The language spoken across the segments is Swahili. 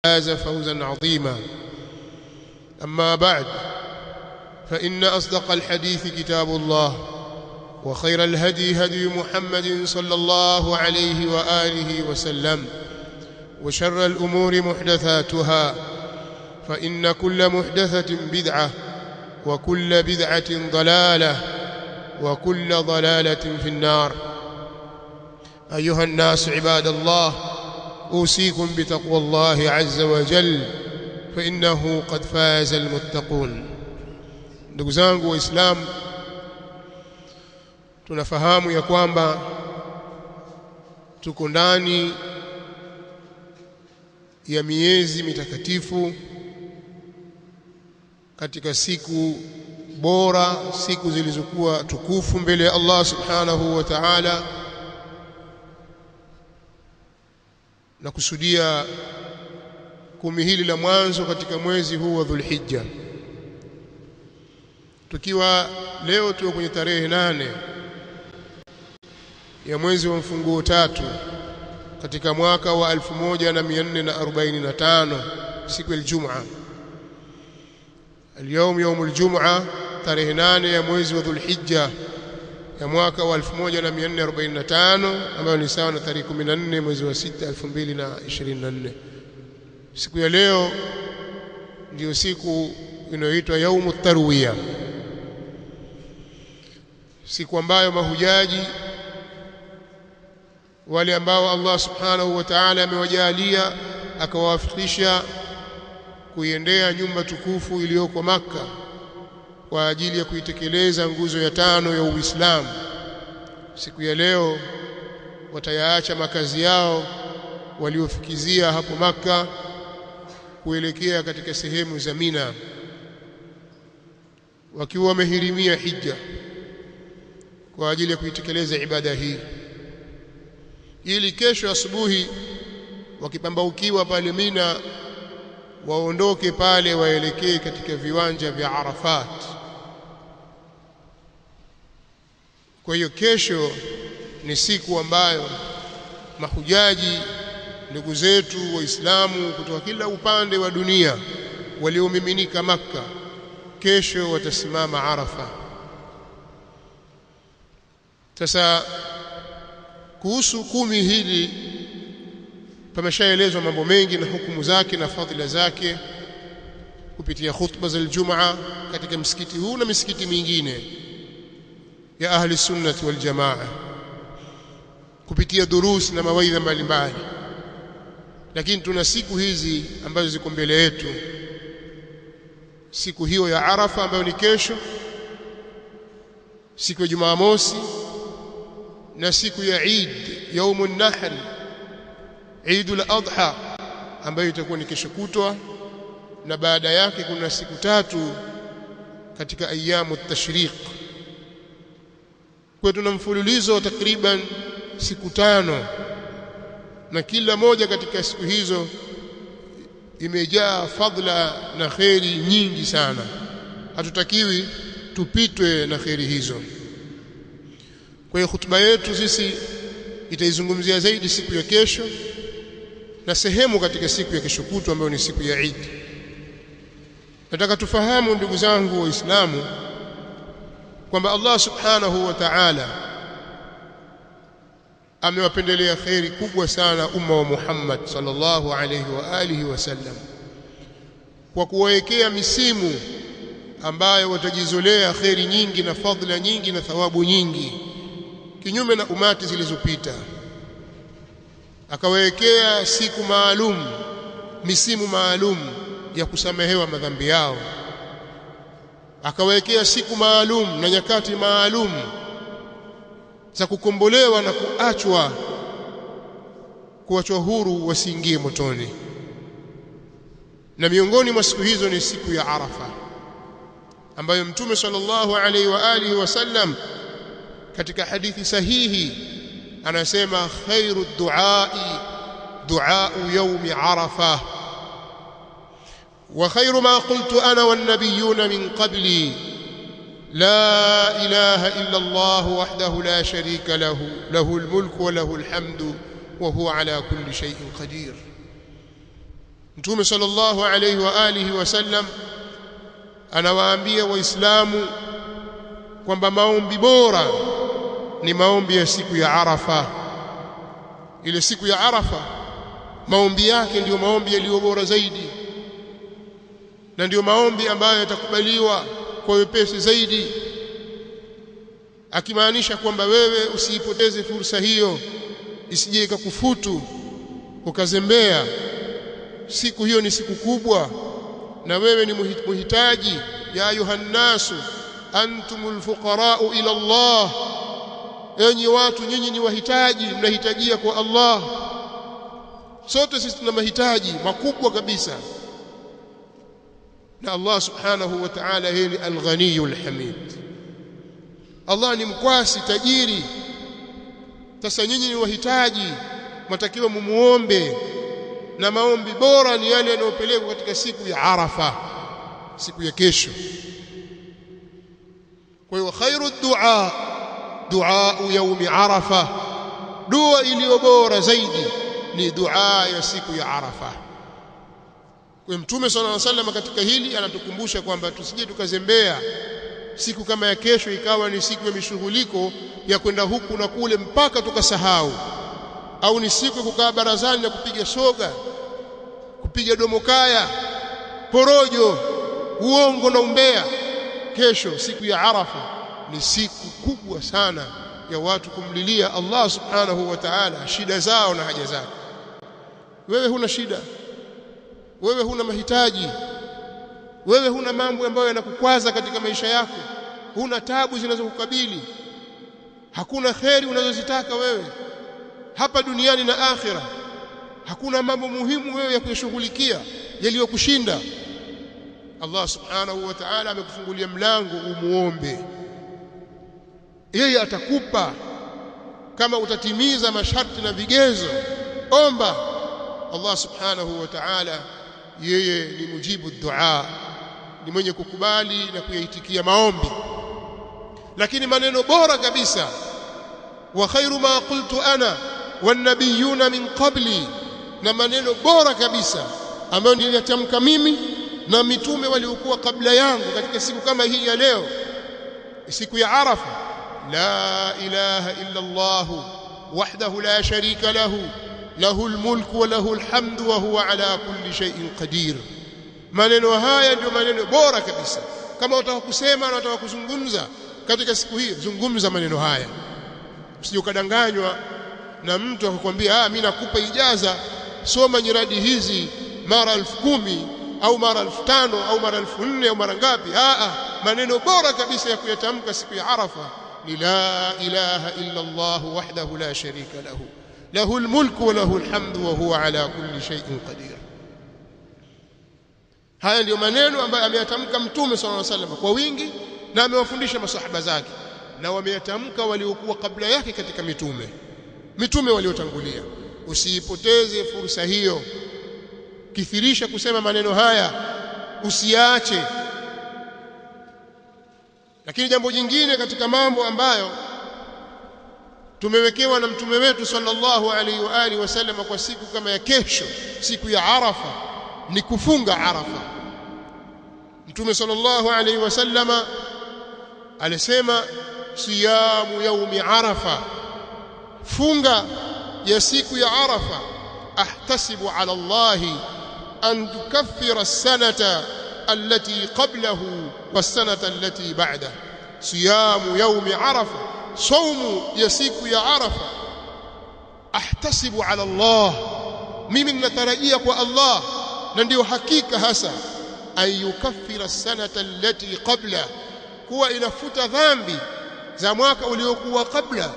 فاز فوزا عظيما. أما بعد، فإن أصدق الحديث كتاب الله، وخير الهدي هدي محمد صلى الله عليه وآله وسلم، وشر الأمور محدثاتها، فإن كل محدثة بدعة، وكل بدعة ضلالة، وكل ضلالة في النار. أيها الناس عباد الله، أوصيكم بتقوى الله عز وجل، فإنه قد فاز المتقون. Ndugu zangu Waislamu, tunafahamu ya kwamba tuko ndani ya miezi mitakatifu, katika siku bora, siku zilizokuwa tukufu mbele ya Allah subhanahu wa ta'ala, na kusudia kumi hili la mwanzo katika mwezi huu wa Dhulhijja. Tukiwa leo tuko kwenye tarehe 8 ya mwezi wa mfunguo 3 katika mwaka wa 1445, siku ya Ijumaa. Leo يوم الجمعة، tarehe 8 ya mwezi wa Dhulhijja ya mwaka wa 1445, ambayo ni sawa na tarehe 14 mwezi wa 6 2024. Siku ya leo ndiyo siku inayoitwa Yaumut Tarwiya, siku ambayo mahujaji wale ambao Allah subhanahu wa ta'ala amewajalia akawafikisha kuiendea nyumba tukufu iliyoko Makka kwa ajili ya kuitekeleza nguzo ya 5 ya Uislamu, siku ya leo watayaacha makazi yao waliofikizia hapo Makka kuelekea katika sehemu za Mina, wakiwa wamehirimia hija kwa ajili ya kuitekeleza ibada hii, ili kesho asubuhi wakipambaukiwa pale Mina waondoke pale waelekee katika viwanja vya Arafat. Kwa hiyo kesho ni siku ambayo mahujaji ndugu zetu Waislamu kutoka kila upande wa dunia waliomiminika Makka, kesho watasimama Arafa. Sasa kuhusu kumi hili pameshaelezwa mambo mengi na hukumu zake na fadhila zake kupitia khutba za Ijumaa katika msikiti huu na misikiti mingine ya ahli sunnah wal jamaa, kupitia durus na mawaidha mbalimbali. Lakini tuna siku hizi ambazo ziko mbele yetu, siku hiyo ya Arafa ambayo ni kesho, siku ya Jumamosi, na siku ya Eid Yaumun Nahr, Eidul Adha ambayo itakuwa ni kesho kutwa, na baada yake kuna siku 3 katika ayamu tashriq. Kwa tuna mfululizo takriban siku 5, na kila moja katika siku hizo imejaa fadhila na khairi nyingi sana. Hatutakiwi tupitwe na khairi hizo. Kwa hiyo hutuba yetu sisi itaizungumzia zaidi siku ya kesho na sehemu katika siku ya kesho kutwa ambayo ni siku ya Eid. Nataka tufahamu ndugu zangu Waislamu kwamba Allah subhanahu wa ta'ala amewapendelea khairi kubwa sana umma wa Muhammad sallallahu alayhi wa alihi wasallam kwa kuwawekea misimu ambayo watajizolea khairi nyingi na fadhila nyingi na thawabu nyingi, kinyume na umati zilizopita. Akawekea siku maalum, misimu maalum ya kusamehewa madhambi yao, akawekea siku maalum na nyakati maalum za kukombolewa na kuachwa huru wasiingie motoni. Na miongoni mwa siku hizo ni siku ya Arafa, ambayo Mtume sallallahu alaihi wa alihi wasallam katika hadithi sahihi anasema khairu duai duau yaumi Arafa, wa khairu ma qultu ana wan nabiyuna min qabli la ilaha illa Allah wahdahu la sharika lahu lahul mulku wa lahul hamdu wa huwa ala kulli shay'in qadir. Mtume sallallahu alayhi wa alihi wasallam anawaambia waislamu kwamba maombi bora ni maombi ya siku ya Arafa. Ile siku ya Arafa maombi yake ndiyo maombi yaliyo bora zaidi, na ndiyo maombi ambayo yatakubaliwa kwa wepesi zaidi, akimaanisha kwamba wewe usiipoteze fursa hiyo, isije ikakufutu ukazembea. Siku hiyo ni siku kubwa na wewe ni muhitaji. Ya ayuhan nasu antumul fuqara'u ila Allah, enyi watu nyinyi ni wahitaji, mnahitajia kwa Allah. Sote sisi tuna mahitaji makubwa kabisa, na Allah subhanahu wa ta'ala yeye ni al-Ghaniyul Hamid. Allah ni mkwasi tajiri. Sasa nyinyi ni wahitaji, mtakiwa mumuombe, na maombi bora ni yale yanayopelekwa katika siku ya Arafa, siku ya kesho. Kwa hiyo khairu du'a du'a yaumi Arafa, dua iliyo bora zaidi ni dua ya siku ya Arafa. Kwa Mtume sallallahu alaihi wasallam katika hili anatukumbusha kwamba tusije tukazembea siku kama ya kesho ikawa ni siku ya mishughuliko ya kwenda huku na kule mpaka tukasahau, au ni siku ya kukaa barazani na kupiga soga, kupiga domokaya, porojo, uongo na umbea. Kesho siku ya Arafa ni siku kubwa sana ya watu kumlilia Allah subhanahu wa ta'ala shida zao na haja zao. Wewe huna shida, wewe huna mahitaji, wewe huna mambo ambayo yanakukwaza katika maisha yako, huna tabu zinazokukabili, hakuna kheri unazozitaka wewe hapa duniani na akhira, hakuna mambo muhimu wewe ya kushughulikia yaliyokushinda. Allah subhanahu wa ta'ala amekufungulia mlango umuombe, yeye atakupa kama utatimiza masharti na vigezo. Omba. Allah subhanahu wa ta'ala yeye ni mujibu dua, ni mwenye kukubali na kuyaitikia maombi. Lakini maneno bora kabisa, wa khairu ma qultu ana wan nabiyuna min qabli, na maneno bora kabisa ambayo niliyatamka mimi na mitume waliokuwa kabla yangu katika siku kama hii ya leo, siku ya Arafa: la ilaha illa Allah wahdahu la sharika lahu lahul mulku wa lahul hamdu wa huwa ala kulli shay'in qadir. Maneno haya ndio maneno bora kabisa. Kama unataka kusema na unataka kuzungumza katika siku hii, zungumza maneno haya. Usije ukadanganywa na mtu akakwambia mimi nakupa ijaza, soma nyiradi hizi mara 10,000 au mara 5,000 au mara 4,000 au mara ngapi. Maneno bora kabisa ya kuyatamka siku ya Arafa ni la ilaha illa Allah wahdahu la sharika lahu lahul mulku wa lahul hamdu wa huwa ala kulli shay'in qadir. Haya ndio maneno ambayo ameyatamka Mtume sallallahu alaihi wasallam kwa wingi, na amewafundisha masahaba zake, na wameyatamka waliokuwa kabla yake katika mitume waliotangulia. Usiipoteze fursa hiyo, kithirisha kusema maneno haya, usiache. Lakini jambo jingine katika mambo ambayo tumewekewa na mtume wetu sallallahu alaihi wa alihi wasallam kwa siku kama ya kesho, siku ya Arafa, ni kufunga Arafa. Mtume sallallahu alaihi wasallam alisema siyamu yaumi Arafa, funga ya siku ya Arafa, ahtasibu ala Allahi an tukaffira as-sanata allati qablahu was-sanata allati ba'dahu. Siyamu yaumi Arafa, saumu ya siku ya Arafa, ahtasibu ala Allah, mimi ninatarajia kwa Allah, na ndio hakika hasa, an yukaffira as-sanata allati qabla, kuwa inafuta dhambi za mwaka uliokuwa kabla,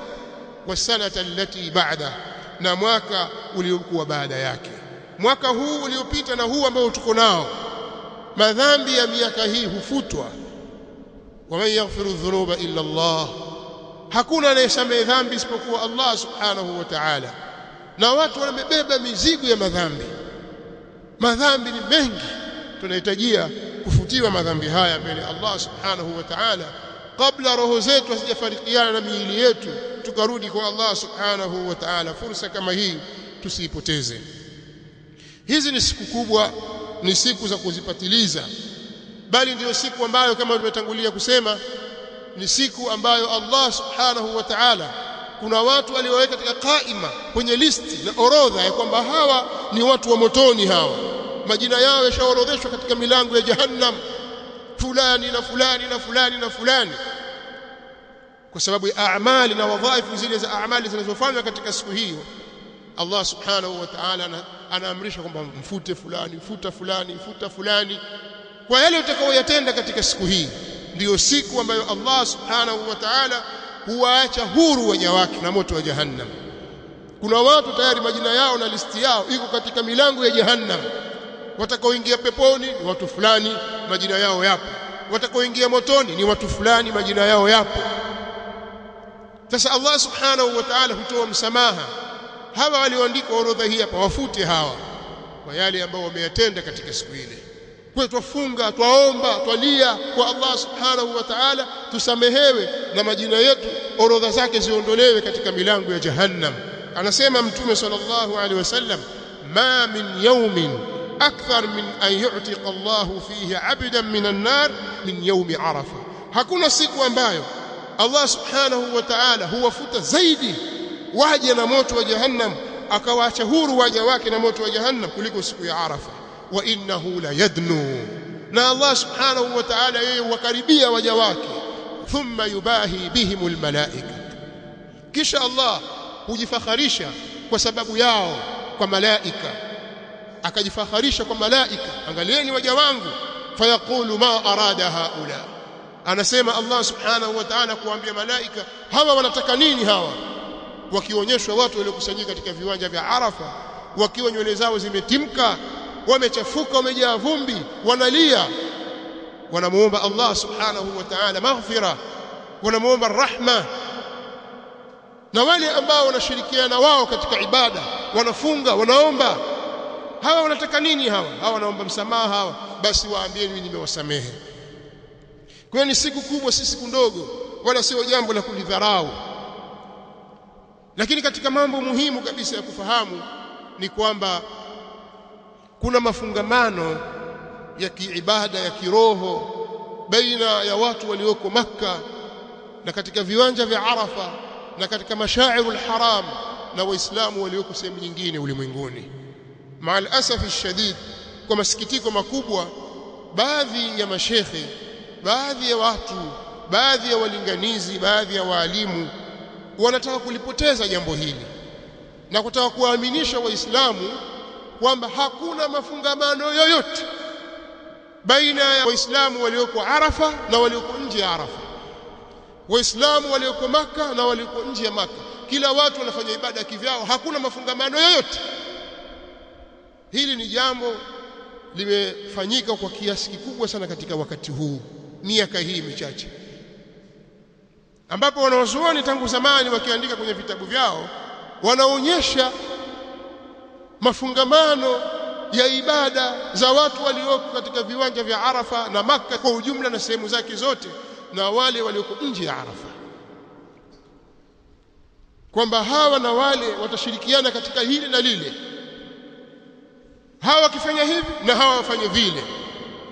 was-sanata allati ba'da, na mwaka uliokuwa baada yake. Mwaka huu uliopita na huu ambao tuko nao, madhambi ya miaka hii hufutwa. wa man yaghfiru dhunuba illa Allah, hakuna anayesamehe dhambi isipokuwa Allah subhanahu wa ta'ala. Na watu wamebeba mizigo ya madhambi. Madhambi ni mengi, tunahitajia kufutiwa madhambi haya mbele Allah subhanahu wa ta'ala, kabla roho zetu hazijafarikiana na miili yetu, tukarudi kwa Allah subhanahu wa ta'ala. Fursa kama hii tusiipoteze. Hizi ni siku kubwa, ni siku za kuzipatiliza, bali ndio siku ambayo kama tumetangulia kusema ni siku ambayo Allah subhanahu wa ta'ala kuna watu walioweka katika qaima, kwenye listi na orodha ya kwamba hawa ni watu wa motoni, hawa majina yao yashaorodheshwa katika milango ya jahannam, fulani na fulani na fulani na fulani, kwa sababu ya amali na wadhaifu zile za amali zinazofanywa katika siku hiyo. Allah subhanahu wa ta'ala anaamrisha kwamba mfute fulani, futa fulani, futa fulani, kwa yale utakaoyatenda katika siku hii. Ndiyo siku ambayo Allah subhanahu wa ta'ala huwaacha huru waja wake na moto wa jahannam. Kuna watu tayari majina yao na listi yao iko katika milango ya jahannam. Watakaoingia peponi ni watu fulani, majina yao yapo. Watakaoingia motoni ni watu fulani, majina yao yapo. Sasa Allah subhanahu wa ta'ala hutoa msamaha, hawa walioandika orodha hii hapa wafute hawa kwa yale ambao wameyatenda katika siku ile. Kwa twafunga, twaomba, twalia kwa Allah subhanahu wa ta'ala tusamehewe na majina yetu orodha zake ziondolewe katika milango ya jahannam. Anasema Mtume sallallahu alaihi wasallam, ma min yawmin akthar min an yu'tiqa Allah fihi 'abdan min an-nar min yawm Arafa. Hakuna siku ambayo Allah subhanahu wa ta'ala huwafuta zaidi waje na moto wa jahannam, akawaacha huru waja wake na moto wa jahannam kuliko siku ya Arafa. Wa innahu la yadnu, na Allah subhanahu wa ta'ala yeye wakaribia waja wake. Thumma yubahi bihimul malaika, kisha Allah hujifakharisha kwa sababu yao kwa malaika, akajifakharisha kwa malaika, angalieni waja wangu. Fayaqulu ma arada haula, anasema Allah subhanahu wa ta'ala kuambia malaika, hawa wanataka nini hawa? Wakionyeshwa watu waliokusanyika katika viwanja vya Arafa wakiwa nywele zao zimetimka, wamechafuka, wamejaa vumbi, wanalia, wanamuomba Allah subhanahu wa ta'ala maghfira, wanamuomba rahma. Na wale ambao wanashirikiana wao katika ibada, wanafunga, wanaomba, hawa wanataka nini hawa? Hawa wanaomba msamaha hawa, basi waambieni mimi nimewasamehe. Kwa hiyo ni siku kubwa, si siku ndogo, wala sio jambo la kulidharau. Lakini katika mambo muhimu kabisa ya kufahamu ni kwamba kuna mafungamano ya kiibada ya kiroho baina ya watu walioko Makka na katika viwanja vya Arafa na katika mashairul haram na waislamu walioko sehemu nyingine ulimwenguni. Maal asafi shadid, kwa masikitiko makubwa, baadhi ya mashekhe, baadhi ya watu, baadhi ya walinganizi, baadhi ya waalimu wanataka kulipoteza jambo hili na kutaka kuwaaminisha waislamu kwamba hakuna mafungamano yoyote baina ya waislamu walioko Arafa na walioko nje ya Arafa, waislamu walioko Makka na walioko nje ya Makka. Kila watu wanafanya ibada kivyao, hakuna mafungamano yoyote. Hili ni jambo limefanyika kwa kiasi kikubwa sana katika wakati huu, miaka hii michache, ambapo wanawazuoni tangu zamani wakiandika kwenye vitabu vyao wanaonyesha mafungamano ya ibada za watu walioko katika viwanja vya Arafa na Makka kwa ujumla na sehemu zake zote na wale walioko nje ya Arafa, kwamba hawa na wale watashirikiana katika hili na lile. Hawa wakifanya hivi na hawa wafanye vile,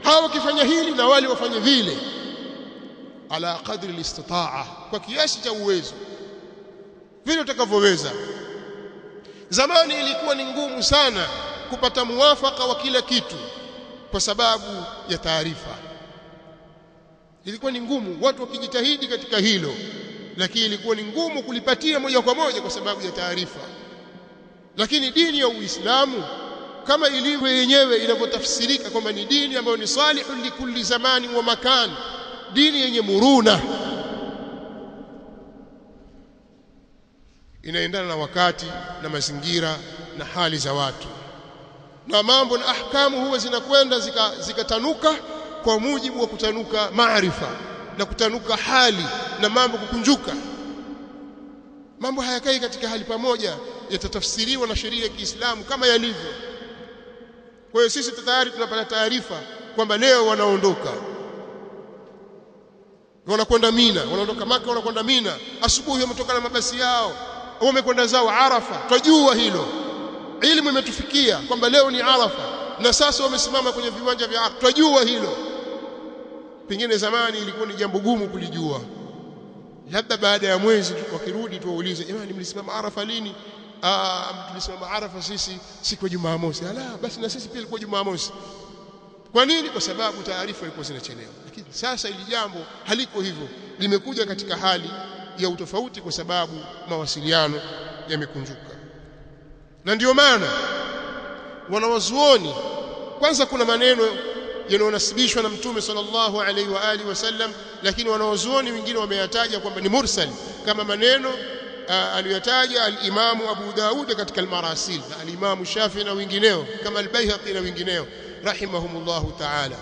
hawa wakifanya hili na wale wafanye vile, ala qadri al-istitaa, kwa kiasi cha uwezo, vile utakavyoweza. Zamani ilikuwa ni ngumu sana kupata muwafaka wa kila kitu kwa sababu ya taarifa. Ilikuwa ni ngumu, watu wakijitahidi katika hilo, lakini ilikuwa ni ngumu kulipatia moja kwa moja kwa sababu ya taarifa. Lakini dini ya Uislamu kama ilivyo yenyewe inavyotafsirika kwamba ni dini ambayo ni salihun likulli zamani wa makan, dini yenye muruna, inaendana na wakati na mazingira na hali za watu, na mambo na ahkamu huwa zinakwenda zikatanuka kwa mujibu wa kutanuka maarifa na kutanuka hali na mambo kukunjuka. Mambo hayakai katika hali pamoja, yatatafsiriwa na sheria ya Kiislamu kama yalivyo. Kwa hiyo sisi tayari tunapata taarifa kwamba leo wanaondoka, wanakwenda Mina, wanaondoka Makka wanakwenda Mina, asubuhi wametoka na mabasi yao wamekwenda zao Arafa, twajua hilo. ilmu imetufikia kwamba leo ni Arafa na sasa wamesimama kwenye viwanja vya Arafa, tunajua hilo. Pengine zamani ilikuwa ni jambo gumu kulijua, labda baada ya mwezi wakirudi tuwaulize, jamani mlisimama Arafa lini? Tulisimama Arafa sisi siku ya Jumamosi. Basi na sisi pia ilikuwa Jumamosi. Kwa nini? Kwa sababu taarifa ilikuwa zinachelewa. Lakini sasa ili jambo haliko hivyo, limekuja katika hali ya utofauti kwa sababu mawasiliano yamekunjuka. Na ndio maana wanawazuoni, kwanza kuna maneno yanayonasibishwa na Mtume sallallahu alaihi wa alihi wasallam, lakini wanawazuoni wengine wameyataja kwamba ni mursal, kama maneno aliyotaja al-Imam Abu Daud katika al-Marasil na al-Imam Shafi'i na wengineo kama al-Baihaqi na wengineo rahimahumullahu ta'ala.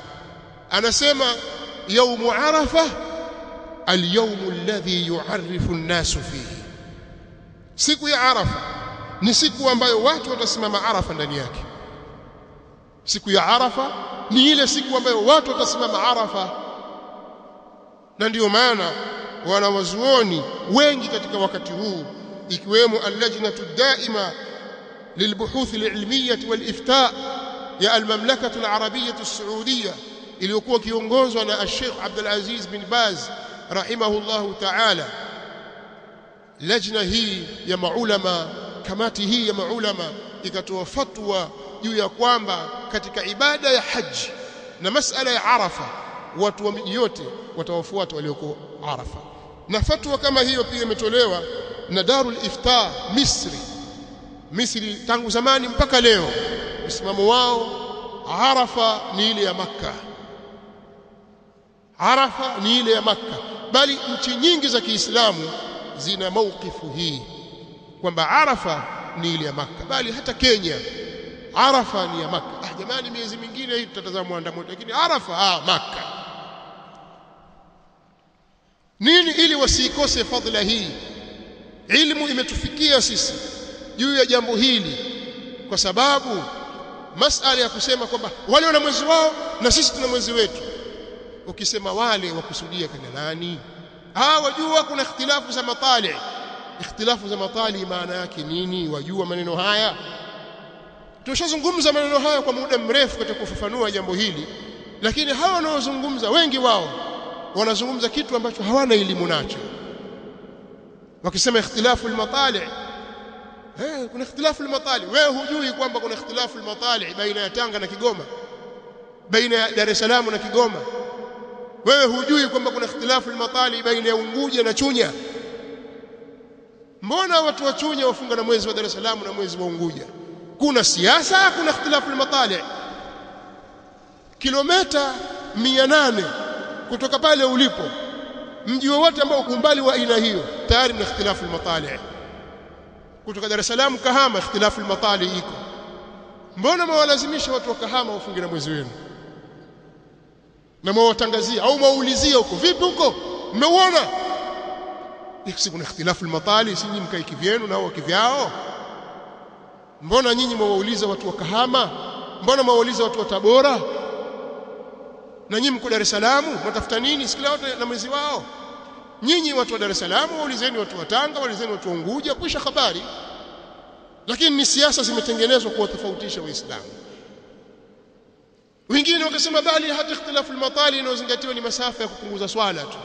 Anasema yawm Arafa al-yawm alladhi yu'arrifu an-nasu fihi, siku ya Arafa ni siku ambayo watu watasimama Arafa ndani yake. Siku ya Arafa ni ile siku ambayo watu watasimama Arafa. Na ndio maana wanawazuoni wengi katika wakati huu, ikiwemo al-Lajnatu ad-Daima lilbuhuth al-ilmiyyah wal-ifta' ya al-Mamlakah al-Arabiyyah as-Saudiyyah iliyokuwa kiongozwa na Sheikh Abdul Aziz bin Baz rahimahullahu ta'ala. Lajna hii ya maulama, kamati hii ya maulama ikatoa fatwa juu ya kwamba katika ibada ya haji na masala ya Arafa watu wa miji yote watawafuata walioko Arafa. Na fatwa kama hiyo pia imetolewa na Darul Ifta Misri tangu zamani mpaka leo. Msimamo wao Arafa ni ile ya Makka, Arafa ni ile ya Makka, bali nchi nyingi za Kiislamu zina maukifu hii kwamba Arafa ni ile ya Makka, bali hata Kenya Arafa ni ya Makka. Jamani, miezi mingine hii tutatazama mwandamo, lakini Arafa Makka. Nini? Ili wasikose fadhila hii. Ilmu imetufikia sisi juu ya jambo hili, kwa sababu masala ya kusema kwamba wale wana mwezi wao na sisi tuna mwezi wetu, ukisema wale wakusudia kana nani? Wajua kuna ikhtilafu za matali. Ikhtilafu za matali maana yake nini? Wajua maneno haya? Tushazungumza maneno haya kwa muda mrefu katika kufafanua jambo hili, lakini hawa wanaozungumza wengi wao wanazungumza kitu ambacho hawana elimu nacho. Wakisema ikhtilafu al-matali, kuna ikhtilafu al-matali. Wewe hujui kwamba kuna ikhtilafu al-matali baina ya Tanga na Kigoma, baina ya Dar es Salaam na Kigoma? Wewe hujui kwamba kuna ikhtilafu al-matali baina ya Unguja na Chunya? Mbona watu wa Chunya wafunga na mwezi wa Dar es Salaam na mwezi wa Unguja? Kuna siasa, kuna ikhtilafu al-matali. Kilomita 800 kutoka pale ulipo, mji wowote ambao umbali wa aina hiyo, tayari ni ikhtilafu al-matali. Kutoka Dar es Salaam Kahama, ikhtilafu al-matali iko. Mbona mwalazimisha watu wa Kahama wafunge na mwezi wenu? Na mwawatangazia au mwaulizia huko, vipi huko mmeuona? Si kuna ikhtilafu al-matali, si nyinyi mkae kivyenu na wao kivyao? Mbona nyinyi mwauliza watu wa Kahama? Mbona mwauliza watu wa Tabora? Na nyinyi mko Dar es Salaam, mtafuta nini? Sikila wote na mwezi wao. Nyinyi watu wa Dar es Salaam waulizeni watu wa Tanga, waulizeni watu wa Unguja, kwisha habari. Lakini ni siasa zimetengenezwa kuwatofautisha Waislamu. Wengine wakasema bali hata ikhtilafu al-matali inayozingatiwa ni masafa ya kupunguza swala tu.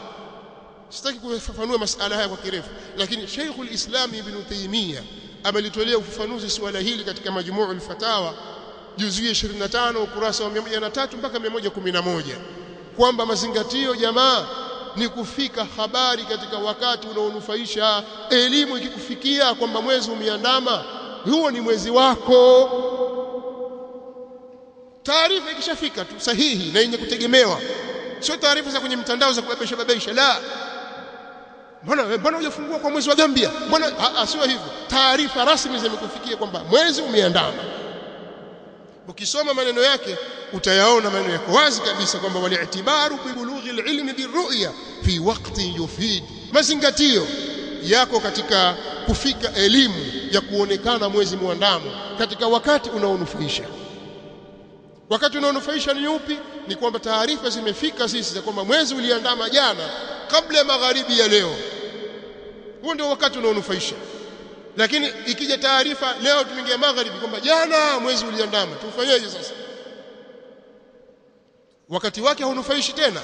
Sitaki kufafanua masuala haya kwa kirefu, lakini Sheikh al-Islam Ibn Taymiyyah amelitolea ufafanuzi swala hili katika Majmuu' al-Fatawa juzuu 25 ukurasa wa 103 mpaka 111, kwamba mazingatio jamaa ni kufika habari katika wakati unaonufaisha. Elimu ikikufikia kwamba mwezi umeandama, huo ni mwezi wako. Taarifa ikishafika tu sahihi na yenye kutegemewa, sio taarifa za kwenye mtandao za kubabisha. La, mbona hujafungua kwa mwezi wa Gambia? Mbona sio hivyo. Taarifa rasmi zimekufikia kwamba mwezi umeandama. Ukisoma maneno yake utayaona maneno yako wazi kabisa kwamba wali'tibaru bi bulughi al-ilmi birru'ya fi waqtin yufid. Mazingatio yako katika kufika elimu ya kuonekana mwezi muandamo katika wakati unaonufaisha. Wakati unaonufaisha ni upi? Ni kwamba taarifa zimefika sisi za kwamba mwezi uliandama jana kabla ya magharibi ya leo. Huo ndio wakati unaonufaisha. Lakini ikija taarifa leo tumeingia magharibi kwamba jana mwezi uliandama, tufanyeje sasa? Wakati wake haunufaishi tena.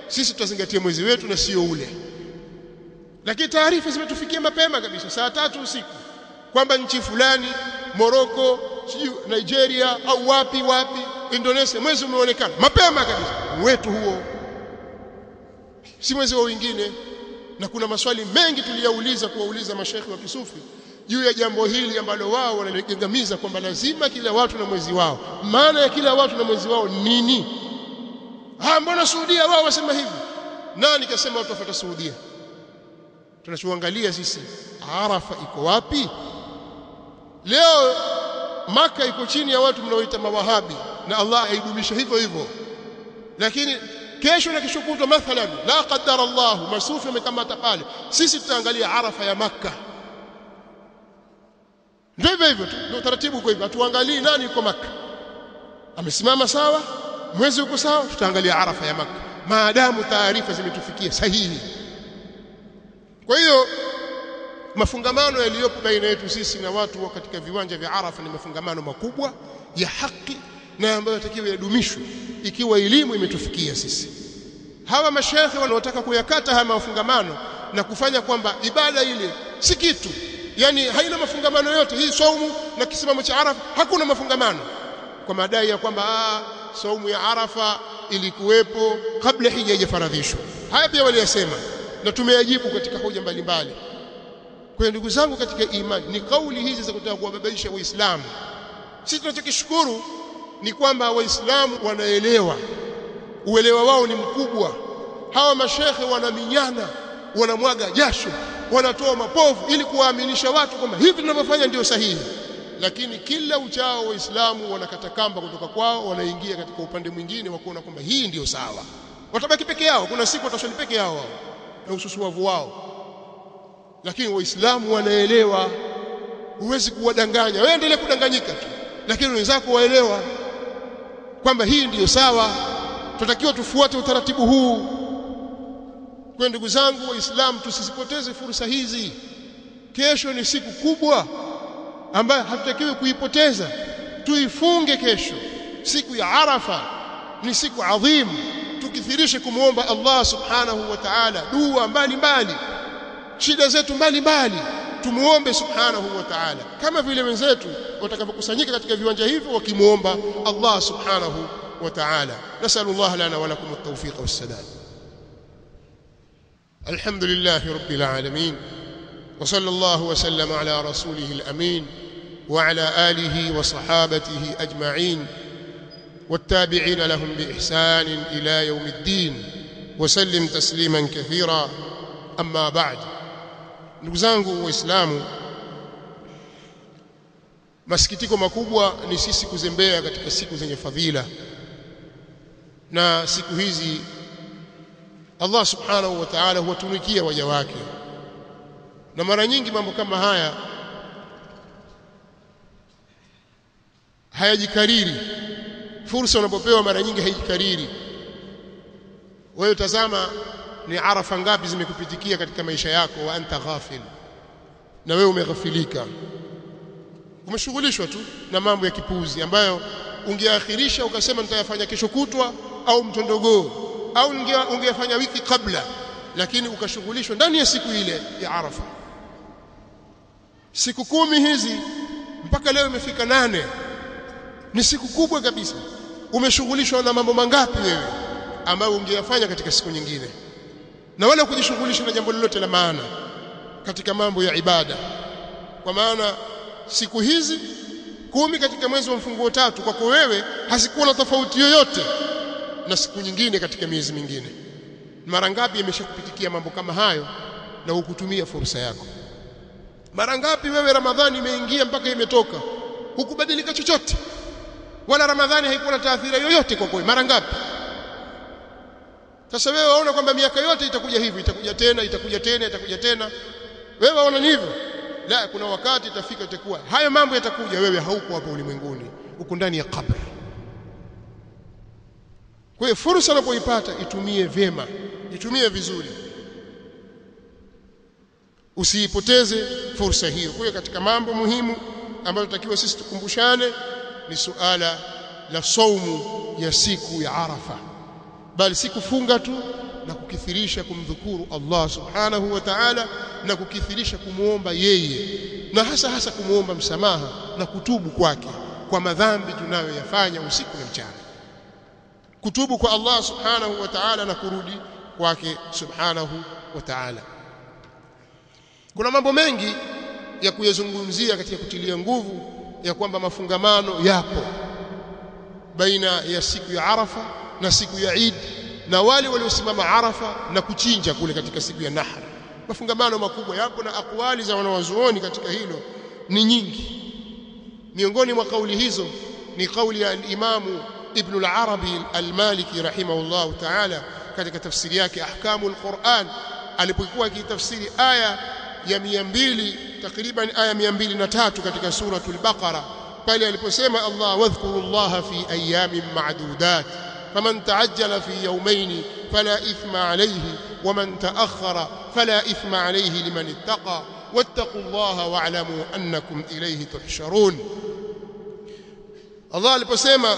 Sisi tutazingatia mwezi wetu na sio ule. Lakini taarifa zimetufikia mapema kabisa saa 3 usiku kwamba nchi fulani, Morocco, Nigeria au wapi Indonesia, mwezi umeonekana mapema kabisa. Wetu huo si mwezi wa wengine. Na kuna maswali mengi tuliyauliza kuwauliza mashekhi wa kisufi juu ya jambo hili ambalo wao wanaligangamiza kwamba lazima kila watu na mwezi wao. Maana ya kila watu na mwezi wao nini? Mbona Saudia wao wasema hivi? Nani kasema watu wafuata Saudia? Tunachoangalia sisi Arafa iko wapi? Leo Maka iko chini ya watu mnaoita mawahabi na Allah aidumisha hivyo hivyo. Lakini kesho na kesho kutwa mathalan la qaddara Allah masufi wamekamata pale, sisi tutaangalia Arafa ya Makka. Ndivyo hivyo ndio taratibu uko hivyo. Tuangalie nani yuko Makka amesimama sawa, mwezi uko sawa, tutaangalia Arafa ya Makka maadamu taarifa zimetufikia sahihi. Kwa hiyo mafungamano yaliyopo baina yetu sisi na watu wa katika viwanja vya Arafa ni mafungamano makubwa ya haki na ambayo yatakiwa yadumishwe ikiwa elimu imetufikia sisi. Hawa mashaikh wanaotaka kuyakata haya mafungamano na kufanya kwamba ibada ile si kitu, yani haina mafungamano yote, hii saumu na kisimamo cha Arafa hakuna mafungamano, kwa madai ya kwamba saumu ya Arafa ilikuwepo kabla hija haijafaradhishwa. Haya pia waliyasema na tumeyajibu katika hoja mbalimbali. Kwa hiyo ndugu zangu katika imani, ni kauli hizi za kutaka kuwababaisha Waislamu. Sisi tunachokishukuru ni kwamba Waislamu wanaelewa, uelewa wao ni mkubwa. Hawa mashekhe wanaminyana, wanamwaga jasho, wanatoa mapovu ili kuwaaminisha watu kwamba hivi tunavyofanya ndio sahihi. Lakini kila uchao Waislamu wanakata kamba kutoka kwao, wanaingia katika upande mwingine wa kuona kwamba hii ndio sawa. Watabaki peke yao, kuna siku watashoni peke yao wao na ususuavu wao. Lakini Waislamu wanaelewa, huwezi kuwadanganya. Wewe endelee kudanganyika tu, lakini wenzako waelewa kwamba hii ndiyo sawa, tunatakiwa tufuate utaratibu huu. Kwa ndugu zangu Waislamu, tusisipoteze fursa hizi. Kesho ni siku kubwa ambayo hatutakiwi kuipoteza, tuifunge kesho. Siku ya Arafa ni siku adhimu, tukithirishe kumuomba Allah subhanahu wa ta'ala dua mbalimbali, shida zetu mbalimbali tumuombe subhanahu wa ta'ala, kama vile wenzetu watakapokusanyika katika viwanja hivyo wakimuomba Allah subhanahu wa ta'ala. Nasallallahu lana wa lakum at-tawfiq was-sadad. Alhamdulillahi rabbil alamin wa sallallahu wa sallama ala rasulih al-amin wa ala alihi wa sahabatihi ajma'in والتابعين لهم بإحسان إلى يوم الدين وسلم تسليما كثيرا. أما بعد، ndugu zangu Waislamu, masikitiko makubwa ni sisi kuzembea katika siku zenye fadhila. Na siku hizi Allah subhanahu wa ta'ala huwatumikia waja wake, na mara nyingi mambo kama haya hayajikariri. Fursa unapopewa mara nyingi haijikariri. Wewe tazama ni Arafa ngapi zimekupitikia katika maisha yako, wa anta ghafil, na wewe umeghafilika, umeshughulishwa tu na mambo ya kipuzi ambayo ungeakhirisha ukasema nitayafanya kesho kutwa au mtondogoo au ungefanya wiki kabla, lakini ukashughulishwa ndani ya siku ile ya Arafa. Siku 10 hizi mpaka leo imefika 8, ni siku kubwa kabisa. Umeshughulishwa na mambo mangapi wewe ambayo ungeyafanya katika siku nyingine, na wala kujishughulisha na jambo lolote la maana katika mambo ya ibada. Kwa maana siku hizi 10 katika mwezi wa mfunguo 3 kwako wewe hazikuwa na tofauti yoyote na siku nyingine katika miezi mingine. Mara ngapi imeshakupitikia mambo kama hayo na hukutumia fursa yako? Mara ngapi wewe Ramadhani imeingia mpaka imetoka hukubadilika chochote, wala Ramadhani haikuwa na taathira yoyote kwa kweli? Mara ngapi? Sasa wewe waona kwamba miaka yote itakuja hivi, itakuja tena. Wewe waona ni hivyo? La, kuna wakati itafika itakuwa hayo mambo yatakuja, wewe hauko hapa ulimwenguni, uko ndani ya kabri. Kwa hiyo fursa unapoipata itumie vyema, itumie vizuri. usiipoteze fursa hiyo. Kwa hiyo katika mambo muhimu ambayo tunatakiwa sisi tukumbushane ni suala la saumu ya siku ya Arafa, bali si kufunga tu na kukithirisha kumdhukuru Allah subhanahu wa ta'ala na kukithirisha kumuomba yeye, na hasa kumuomba msamaha na kutubu kwake kwa madhambi tunayoyafanya usiku na mchana, kutubu kwa Allah subhanahu wa ta'ala na kurudi kwake subhanahu wa ta'ala. Kuna mambo mengi ya kuyazungumzia katika kutilia nguvu ya kwamba mafungamano yapo baina ya siku ya Arafa na siku ya Eid, na wale waliosimama Arafa na kuchinja kule katika siku ya Nahr. Mafungamano makubwa yapo na akwali za wanawazuoni katika hilo ni nyingi. Miongoni mwa kauli hizo ni kauli ya Imamu Ibn al-Arabi al-Maliki rahimahullahu ta'ala katika tafsiri yake Ahkamul Qur'an, alipokuwa akitafsiri aya ya 200 takriban aya 203 katika suratul Baqara, pale aliposema Allah wadhkurullaha fi ayamin ma'dudat faman ta'ajjala fi yawmayn fala ithma alayhi waman ta'akhkhara fala ithma alayhi liman ittaqa wattaqullaha wa'lamu annakum ilayhi tuhsharun. Allah aliposema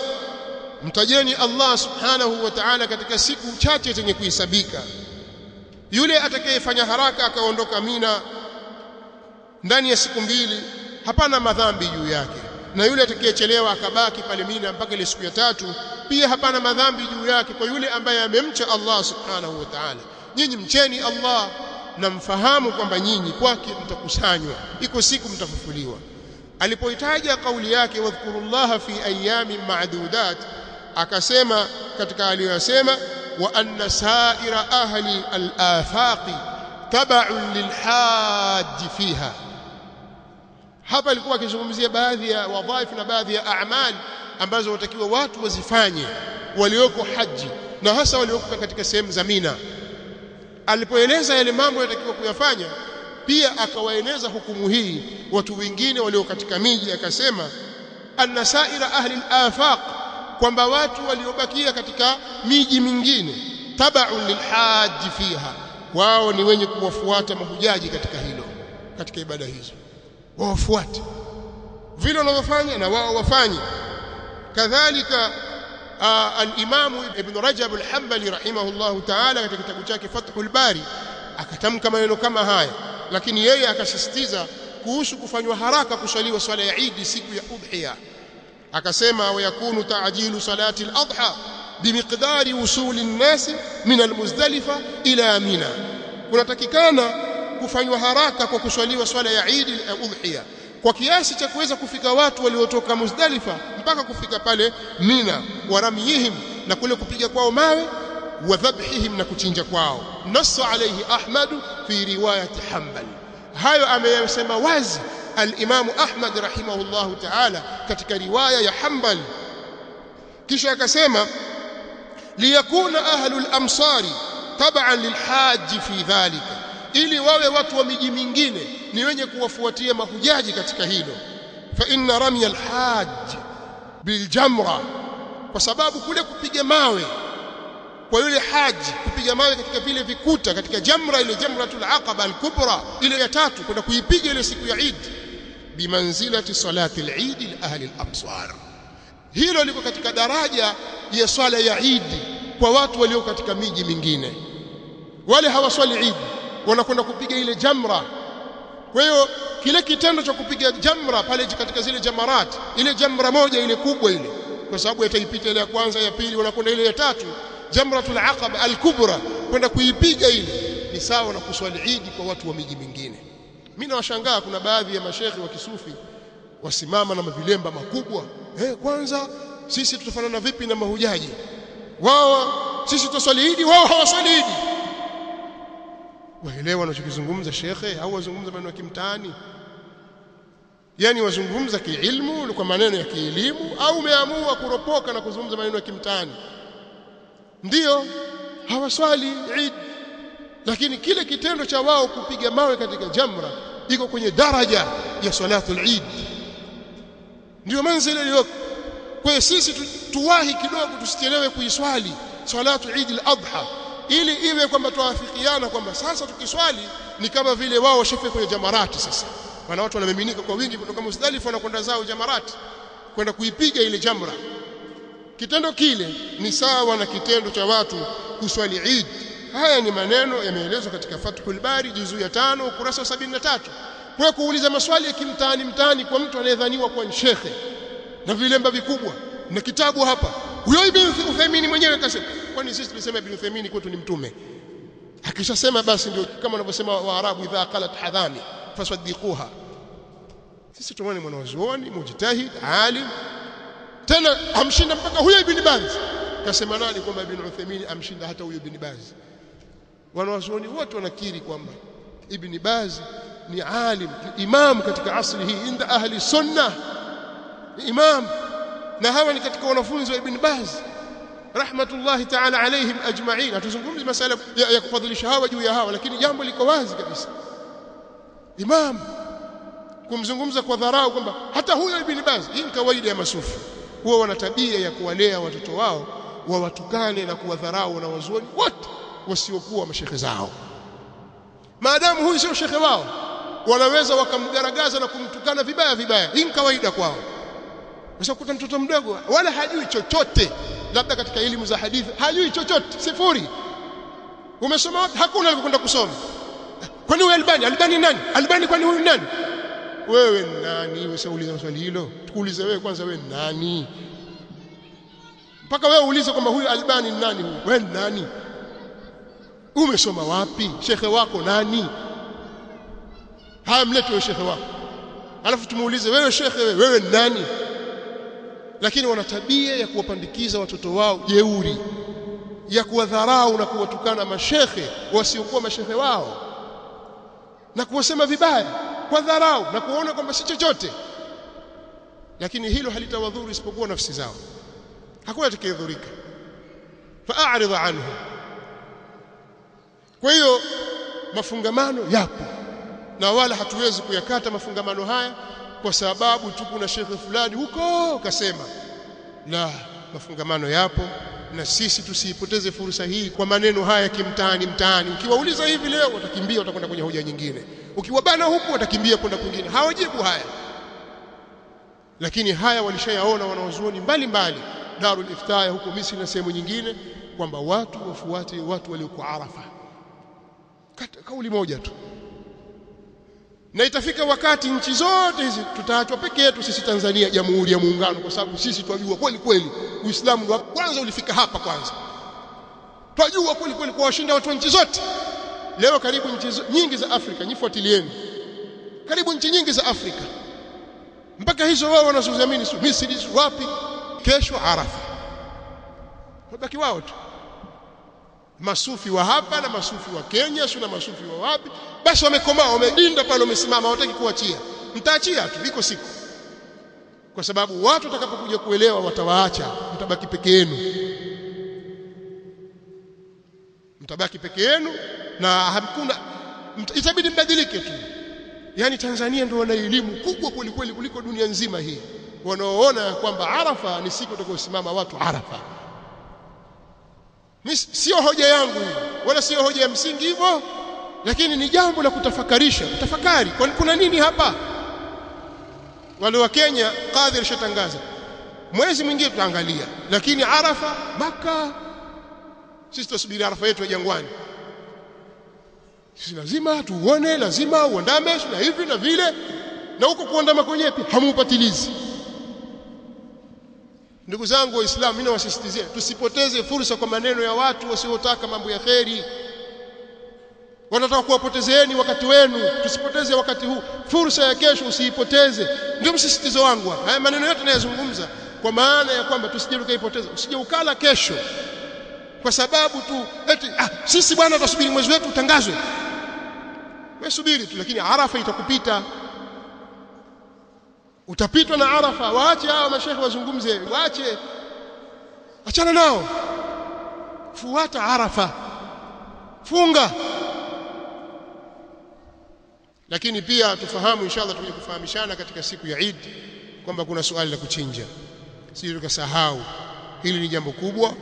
mtajeni Allah subhanahu wa ta'ala katika siku chache zenye kuhesabika, yule atakayefanya haraka akaondoka Mina ndani ya siku 2 hapana madhambi juu yake, na yule atakayechelewa akabaki pale Mina mpaka ile siku ya 3 pia hapana madhambi juu yake, kwa yule ambaye amemcha Allah subhanahu wa ta'ala. Nyinyi mcheni Allah na mfahamu kwamba nyinyi kwake mtakusanywa, iko siku mtafufuliwa. Alipoitaja kauli yake wadhkurullaha fi ayamin ma'dudat, akasema katika aliyosema wa anna sa'ira ahli al-afaqi tab'un lilhajj fiha. Hapa alikuwa akizungumzia baadhi ya wadhaifu na baadhi ya a'mal ambazo watakiwa watu wazifanye walioko haji na hasa walioko katika sehemu za Mina. Alipoeleza yale mambo yatakiwa kuyafanya, pia akawaeleza hukumu hii watu wengine walio katika miji, akasema anna sa'ira ahli al-afaq, kwamba watu waliobakia katika miji mingine tab'un lilhajj fiha, wao ni wenye kuwafuata mahujaji katika hilo, katika ibada hizo wafuate vile wanavyofanya na wao wafanye kadhalika. Al-Imam Ibn Rajab al-Hanbali rahimahullahu ta'ala katika kitabu chake Fathul Bari akatamka maneno kama haya, lakini yeye akasisitiza kuhusu kufanywa haraka kuswaliwa swala ya Eid siku ya Udhiya. Akasema wa yakunu ta'jilu salati al-adha bimiqdari wusuli an-nas min al-Muzdalifa ila Mina, kunatakikana kufanywa haraka kwa kuswaliwa swala ya Eid al-Udhiya kwa kiasi cha kuweza kufika watu waliotoka Muzdalifa mpaka kufika pale Mina, wa ramyihim, na kule kupiga kwao mawe, wa dhabhihim, na kuchinja kwao. Nassa alayhi Ahmad fi riwayati Hanbal. Hayo ameyasema wazi al-Imam Ahmad rahimahullahu ta'ala katika riwaya ya Hanbal. Kisha akasema liyakuna ahlul amsari tab'an lilhaji fi dhalika, ili wawe watu wa miji mingine ni wenye kuwafuatia mahujaji katika hilo. Fa inna ramya alhaj biljamra, kwa sababu kule kupiga mawe kwa yule haji, kupiga mawe katika vile vikuta katika jamra, ile jamratul aqaba al-kubra, ile ya 3 kwenda kuipiga ile siku ya Eid, bimanzilati salati al-Eid li ahli al-amsar, hilo liko katika daraja ya swala ya Eid kwa watu walio katika miji mingine. Wale hawaswali Eid wanakwenda kupiga ile jamra. Kwa hiyo kile kitendo cha kupiga jamra pale katika zile jamarat, ile jamra moja ile kubwa ile, kwa sababu itaipita ile ya kwanza, ya pili, wanakwenda ile ya 3, jamratul aqaba al-kubra, kwenda kuipiga ile ni sawa na kuswali Eid kwa watu wa miji mingine. Mimi nawashangaa kuna baadhi ya mashekhi wa kisufi wasimama na mavilemba makubwa, kwanza sisi tutafanana vipi na mahujaji wao? Sisi tutaswali Eid, wao hawaswali Eid. Waelewa wanachokizungumza shekhe au wazungumza maneno ya kimtaani? Yani wazungumza kiilmu kwa maneno ya kielimu, au umeamua kuropoka na kuzungumza maneno ya kimtaani? Ndiyo, hawaswali Eid, lakini kile kitendo cha wao kupiga mawe katika jamra iko kwenye daraja ya salatul Eid, ndio manzila iliyoko. Kwa hiyo sisi tuwahi kidogo, tusichelewe kuiswali salatu Eid al-Adha, ili iwe kwamba tuafikiana kwamba sasa tukiswali ni kama vile wao washafika kwenye jamarati. Sasa wana watu wanamiminika kwa wingi kutoka Muzdalifa wanakwenda zao jamarati kwenda kuipiga ile jamra. Kitendo kile ni sawa na kitendo cha watu kuswali Eid. Haya ni maneno yameelezwa katika Fathul Bari juzu ya 5 ukurasa wa 73. Kwa kuuliza maswali ya kimtaani kwa mtu anayedhaniwa kuwa ni shekhe na vilemba vikubwa na kitabu hapa, huyo Ibn Uthaymeen mwenyewe kasema, kwani sisi tulisema Ibn Uthaymeen kwetu ni mtume? Akishasema basi ndio kama wanavyosema Waarabu, idha qalat hadhami fasaddiquha. Sisi tumwone mwanazuoni mujtahid alim, tena amshinda mpaka huyo Ibn Baz. Kasema nani kwamba Ibn Uthaymeen amshinda hata huyo Ibn Baz? Wanazuoni wote wanakiri kwamba Ibn Baz ni alim, ni imam katika asri hii inda ahli sunna, ni imam, na hawa ni katika wanafunzi wa Ibn Baz rahmatullahi ta'ala alayhim ajma'in. Hatuzungumzi masala ya kufadhilisha hawa juu ya hawa, lakini jambo liko wazi kabisa. Imam kumzungumza kwa dharau kwamba hata huyo Ibn Baz, hii ni kawaida ya masufi. Huwa wana tabia ya kuwalea watoto wao wawatukane na kuwadharau na wazuoni wote wasiokuwa mashekhe zao. Maadamu huyu sio shekhe wao, wanaweza wakamgaragaza na kumtukana vibaya. Hii ni kawaida kwao. Sasa kuta mtoto mdogo wala hajui chochote, labda katika elimu za hadithi hajui chochote, sifuri. Umesoma wapi? Hakuna alikwenda kusoma. Kwani huyu Albani nani? Albani kwani huyu nani? Wewe nani? Usauliza swali hilo. Tukuulize wewe kwanza, wewe nani? Mpaka wewe uulize kwamba huyu Albani ni nani huyu? Wewe nani? Umesoma wapi? Shekhe wako nani? Haya, mlete wewe shekhe wako, alafu tumuulize wewe shekhe, wewe nani? Lakini wana tabia ya kuwapandikiza watoto wao jeuri, ya kuwadharau na kuwatukana mashekhe wasiokuwa mashekhe wao, na kuwasema vibaya kwa dharau na kuona kwamba si chochote. Lakini hilo halitawadhuru isipokuwa nafsi zao, hakuna atakayedhurika. Fa'arid anhu. Kwa hiyo mafungamano yapo, na wala hatuwezi kuyakata mafungamano haya kwa sababu tu kuna shekhe fulani huko kasema. La, mafungamano yapo, na sisi tusiipoteze fursa hii kwa maneno haya kimtaani. Ukiwauliza hivi leo watakimbia, watakwenda kwenye hoja nyingine. Ukiwabana huku watakimbia kwenda kwingine, hawajibu haya. Lakini haya walishayaona wanawazuoni mbalimbali, Darul Iftaya huko Misri na sehemu nyingine, kwamba watu wafuate watu waliokuwa Arafa. Kauli moja tu. Na itafika wakati nchi zote hizi tutaachwa peke yetu sisi Tanzania, Jamhuri ya Muungano, kwa sababu sisi twajua kweli Uislamu ndio kwanza ulifika hapa kwanza. Twajua kweli kwa washinda watu wa nchi zote. Leo karibu nchi nyingi za Afrika, nifuatilieni. Karibu nchi nyingi za Afrika, mpaka hizo wao wanazozamini Misri wapi, kesho Arafa. Wabaki wao tu. Masufi wa hapa na masufi wa Kenya, na masufi wa wapi, basi wamekomaa, wamedinda pale, wamesimama, hawataki kuachia. Mtaachia tu, iko siku. Kwa sababu watu watakapokuja kuelewa watawaacha, mtabaki peke yenu. Mtabaki peke yenu na hakuna, itabidi mbadilike tu. Yaani Tanzania ndio wana elimu kubwa kweli kuliko dunia nzima hii. Wanaoona kwamba Arafa ni siku tutakayosimama watu Arafa. Sio hoja yangu hiyo, wala sio hoja ya msingi hivyo, lakini ni jambo la kutafakarisha, kutafakari kwani kuna nini hapa. Wale wa Kenya kadhi alishatangaza mwezi mwingine tutaangalia, lakini Arafa Maka sisi tusubiri Arafa yetu ya jangwani. Sisi lazima tuone, lazima uandame na hivi na vile, na huko kuandama kwenyewe pia hamupatilizi. Ndugu zangu Waislamu, mimi nawasisitizia tusipoteze fursa kwa maneno ya watu wasiotaka mambo ya kheri. Wanataka kuwapotezeeni wakati wenu. Tusipoteze wakati huu, fursa ya kesho usiipoteze. Ndio msisitizo wangu. Haya maneno yote nayazungumza kwa maana ya kwamba tusije tukaipoteza, usije ukala kesho kwa sababu tu eti sisi bwana tutasubiri mwezi wetu utangazwe. Wewe subiri tu, lakini Arafa itakupita. Utapitwa na Arafa. Waache hao mashehe wazungumze, waache, achana nao, fuata Arafa, funga. Lakini pia tufahamu, inshallah tuje kufahamishana katika siku ya Eid kwamba kuna swali la kuchinja. Sisi tukasahau, hili ni jambo kubwa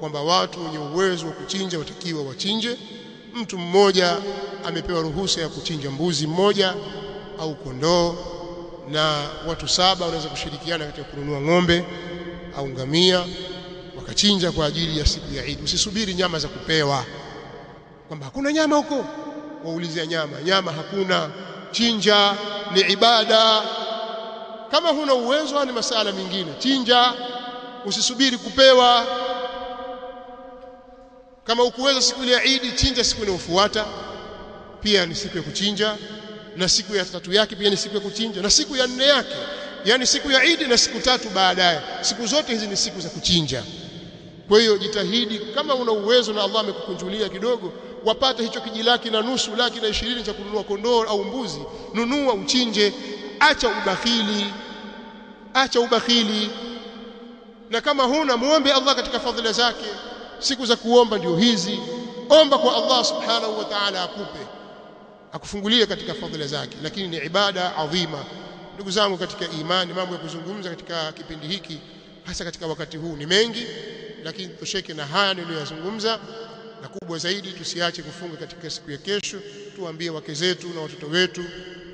kwamba watu wenye uwezo wa kuchinja watakiwa wachinje. Mtu mmoja amepewa ruhusa ya kuchinja mbuzi mmoja au kondoo, na watu 7 wanaweza kushirikiana katika kununua ng'ombe au ngamia wakachinja kwa ajili ya siku ya Eid. Usisubiri nyama za kupewa, kwamba hakuna nyama huko, waulizia nyama hakuna. Chinja, ni ibada. Kama huna uwezo ni masala mengine, chinja, usisubiri kupewa. Kama ukuweza siku ya Eid, chinja siku inayofuata, pia ni siku ya kuchinja, na siku ya 3 yake pia ni siku ya kuchinja, na siku ya 4 yake, yani siku ya Eid na siku 3 baadaye. Siku zote hizi ni siku za kuchinja. Kwa hiyo jitahidi, kama una uwezo na Allah amekukunjulia kidogo, wapata hicho kijilaki na nusu, laki na 20 cha kununua kondoo au mbuzi, nunua uchinje. Acha ubakhili. Na kama huna, muombe Allah katika fadhila zake. Siku za kuomba ndio hizi. Omba kwa Allah subhanahu wa ta'ala akufungulie katika fadhila zake, lakini ni ibada adhima. Ndugu zangu katika imani, mambo ya kuzungumza katika kipindi hiki, hasa katika wakati huu, ni mengi, lakini tutosheke na haya niliyozungumza, na kubwa zaidi tusiache kufunga katika siku ya kesho. Tuambie wake zetu na watoto wetu,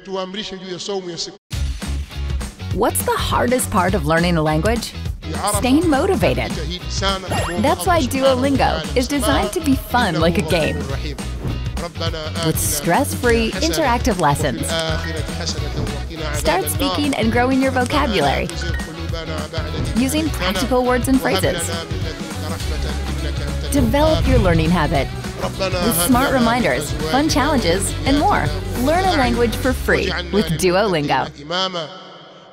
tuamrishe juu ya saumu ya siku. What's the hardest part of learning a language? Staying motivated. That's why Duolingo is designed to be fun like a game, with stress-free, interactive lessons. Start speaking and growing your vocabulary using practical words and phrases. Develop your learning habit with smart reminders, fun challenges, and more. Learn a language for free with Duolingo.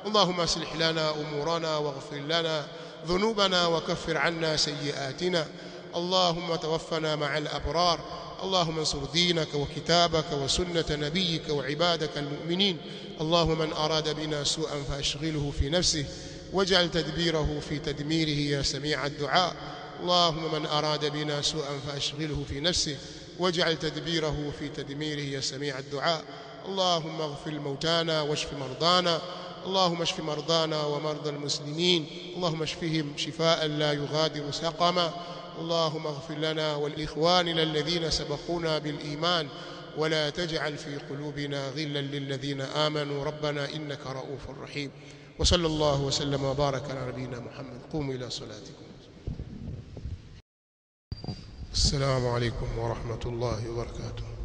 اللهم اصلح لنا أمورنا واغفر لنا ذنوبنا وكفر عنا سيئاتنا. اللهم توفنا مع الأبرار. اللهم انصر دينك وكتابك وسنة نبيك وعبادك المؤمنين. اللهم من أراد بنا سوءا فأشغله في نفسه واجعل تدبيره في تدميره يا سميع الدعاء. اللهم من أراد بنا سوءا فأشغله في نفسه واجعل تدبيره في تدميره يا سميع الدعاء. اللهم اغفر موتانا واشف مرضانا. اللهم اشف مرضانا ومرضى المسلمين. اللهم اشفهم شفاء لا يغادر سقما. اللهم اغفر لنا ولإخواننا الذين سبقونا بالإيمان ولا تجعل في قلوبنا غلا للذين آمنوا ربنا إنك رؤوف رحيم. وصلى الله وسلم وبارك على نبينا محمد. قوموا إلى صلاتكم. السلام عليكم ورحمة الله وبركاته.